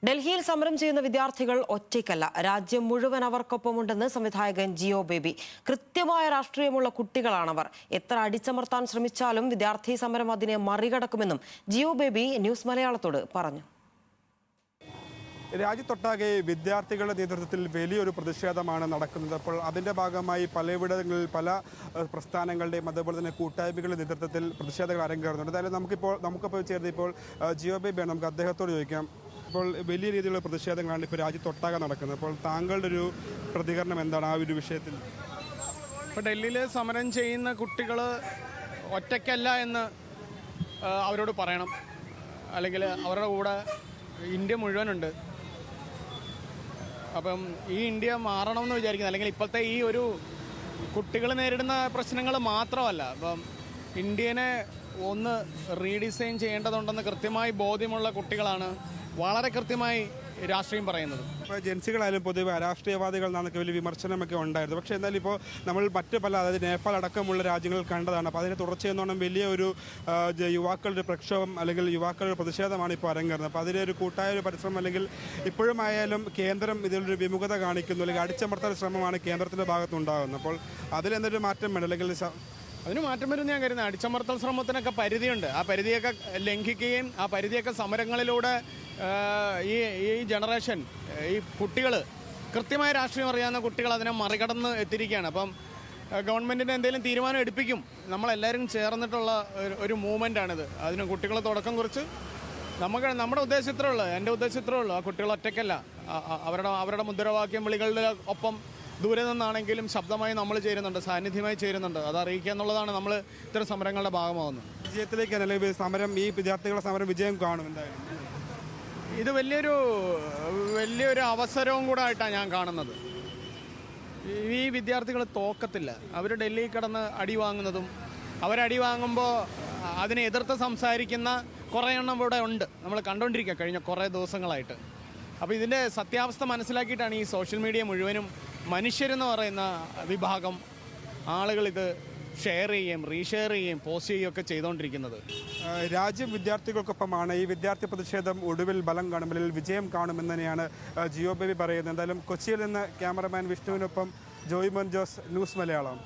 ഡൽഹിയിൽ സമരം ചെയ്യുന്ന വിദ്യാർത്ഥികൾ ഒറ്റയ്ക്കല്ല. രാജ്യം മുഴുവൻ അവർക്കൊപ്പമുണ്ടെന്ന് സംവിധായകൻ ജിയോ ബേബി. കൃത്യമായ രാഷ്ട്രീയമുള്ള കുട്ടികളാണവർ. എത്ര അടിച്ചമർത്താൻ ശ്രമിച്ചാലും വിദ്യാർത്ഥി സമരം അതിനെ മറികടക്കുമെന്നും ജിയോ ബേബി ന്യൂസ് മലയാളത്തോട് പറഞ്ഞു. രാജ്യത്തൊട്ടാകെ വിദ്യാർത്ഥികളുടെ നേതൃത്വത്തിൽ വലിയൊരു പ്രതിഷേധമാണ് നടക്കുന്നത്. അപ്പോൾ അതിൻ്റെ ഭാഗമായി പലയിടങ്ങളിൽ പല പ്രസ്ഥാനങ്ങളുടെയും അതുപോലെ തന്നെ കൂട്ടായ്മകളുടെ നേതൃത്വത്തിൽ പ്രതിഷേധങ്ങൾ അരങ്ങേറുന്നുണ്ട്. എന്തായാലും നമുക്കിപ്പോൾ ചേർന്ന് ഇപ്പോൾ ജിയോ ബേബിയാണ്. നമുക്ക് അദ്ദേഹത്തോട് ചോദിക്കാം. ഇപ്പോൾ വലിയ രീതിയിലുള്ള പ്രതിഷേധങ്ങളാണ് ഇപ്പോൾ രാജ്യത്തൊട്ടാകെ നടക്കുന്നത്. അപ്പോൾ താങ്കളുടെ ഒരു പ്രതികരണം എന്താണ് ആ ഒരു വിഷയത്തിൽ? ഇപ്പോൾ ഡൽഹിയിൽ സമരം ചെയ്യുന്ന കുട്ടികൾ ഒറ്റയ്ക്കല്ല എന്ന് അവരോട് പറയണം. അല്ലെങ്കിൽ അവരുടെ കൂടെ ഇന്ത്യ മുഴുവനുണ്ട്. അപ്പം ഈ ഇന്ത്യ മാറണമെന്ന് വിചാരിക്കുന്നത്, അല്ലെങ്കിൽ ഇപ്പോഴത്തെ ഈ ഒരു കുട്ടികൾ നേരിടുന്ന പ്രശ്നങ്ങൾ മാത്രമല്ല, അപ്പം ഇന്ത്യനെ ഒന്ന് റീഡിസൈൻ ചെയ്യേണ്ടതുണ്ടെന്ന് കൃത്യമായി ബോധ്യമുള്ള കുട്ടികളാണ് വളരെ കൃത്യമായി രാഷ്ട്രീയം പറയുന്നത്. ഇപ്പോൾ ജൻസികളായാലും പൊതുവെ അരാഷ്ട്രീയവാദികൾ എന്നൊക്കെ വലിയ വിമർശനമൊക്കെ ഉണ്ടായിരുന്നു. പക്ഷേ എന്നാലും ഇപ്പോൾ നമ്മൾ മറ്റ് പല, അതായത് നേപ്പാൾ അടക്കമുള്ള രാജ്യങ്ങൾ കണ്ടതാണ്. അപ്പോൾ അതിനെ തുടർച്ചയെന്നോണം വലിയ ഒരു യുവാക്കളുടെ പ്രക്ഷോഭം അല്ലെങ്കിൽ യുവാക്കളുടെ പ്രതിഷേധമാണ് ഇപ്പോൾ അരങ്ങേറുന്നത്. അപ്പോൾ അതിലൊരു കൂട്ടായ ഒരു പരിശ്രമം, അല്ലെങ്കിൽ ഇപ്പോഴും ആയാലും കേന്ദ്രം ഇതിലൊരു വിമുഖത കാണിക്കുന്നു, അല്ലെങ്കിൽ അടിച്ചമർത്തൽ ശ്രമമാണ് കേന്ദ്രത്തിൻ്റെ ഭാഗത്തുണ്ടാകുന്നത്. അപ്പോൾ അതിലെന്തൊരു മാറ്റം വേണം, അല്ലെങ്കിൽ അതിന് മാറ്റം വരും ഞാൻ കരുതുന്നത്. അടിച്ചമർത്തൽ ശ്രമത്തിനൊക്കെ പരിധിയുണ്ട്. ആ പരിധിയൊക്കെ ലംഘിക്കുകയും ആ പരിധിയൊക്കെ സമരങ്ങളിലൂടെ ഈ ജനറേഷൻ, ഈ കുട്ടികൾ, കൃത്യമായ രാഷ്ട്രീയം അറിയാവുന്ന കുട്ടികൾ അതിനെ മറികടന്ന് എത്തിയിരിക്കുകയാണ്. അപ്പം ഗവൺമെൻറ്റിൻ്റെ എന്തെങ്കിലും തീരുമാനം എടുപ്പിക്കും. നമ്മളെല്ലാവരും ചേർന്നിട്ടുള്ള ഒരു മൂവ്മെൻറ്റാണിത്. അതിന് കുട്ടികൾ തുടക്കം കുറിച്ച് നമ്മുടെ ഉദ്ദേശം ഇത്രേ ഉള്ളൂ, എൻ്റെ ഉദ്ദേശം ഇത്രേ ഉള്ളൂ. ആ കുട്ടികൾ ഒറ്റയ്ക്കല്ല. അവരുടെ മുദ്രാവാക്യം വിളികളുടെ ഒപ്പം ദൂരെ നിന്നാണെങ്കിലും ശബ്ദമായി നമ്മൾ ചേരുന്നുണ്ട്, സാന്നിധ്യമായി ചേരുന്നുണ്ട്. അത് അറിയിക്കുക എന്നുള്ളതാണ് നമ്മൾ ഇത്തരം സമരങ്ങളുടെ ഭാഗമാകുന്നത്. വിജയത്തിലേക്ക് അല്ലെങ്കിൽ സമരം, ഈ വിദ്യാർത്ഥികളുടെ സമരം വിജയം കാണും എന്തായാലും. ഇത് വലിയൊരു അവസരവും കൂടെ ആയിട്ടാണ് ഞാൻ കാണുന്നത്. ഈ വിദ്യാർത്ഥികൾ തോക്കത്തില്ല. അവർ ഡൽഹിയിൽ കിടന്ന് അടി വാങ്ങുന്നതും, അവരടി വാങ്ങുമ്പോൾ അതിനെ എതിർത്ത് സംസാരിക്കുന്ന കുറേ എണ്ണം ഇവിടെ ഉണ്ട്. നമ്മൾ കണ്ടുകൊണ്ടിരിക്കുക കഴിഞ്ഞ കുറേ ദിവസങ്ങളായിട്ട്. അപ്പോൾ ഇതിൻ്റെ സത്യാവസ്ഥ മനസ്സിലാക്കിയിട്ടാണ് ഈ സോഷ്യൽ മീഡിയ മുഴുവനും മനുഷ്യരെന്ന് പറയുന്ന വിഭാഗം ആളുകൾ ഇത് ഷെയർ ചെയ്യുകയും റീഷെയർ ചെയ്യുകയും പോസ്റ്റ് ചെയ്യുകയൊക്കെ ചെയ്തുകൊണ്ടിരിക്കുന്നത്. രാജ്യം വിദ്യാർത്ഥികൾക്കൊപ്പമാണ്. ഈ വിദ്യാർത്ഥി പ്രതിഷേധം ഒടുവിൽ ബലം കാണും, വിജയം കാണുമെന്ന് തന്നെയാണ് ജിയോ ബേബി പറയുന്നത്. എന്തായാലും കൊച്ചിയിൽ നിന്ന് ക്യാമറമാൻ വിഷ്ണുവിനൊപ്പം ജോയ്മോൻ ജോസ്, ന്യൂസ് മലയാളം.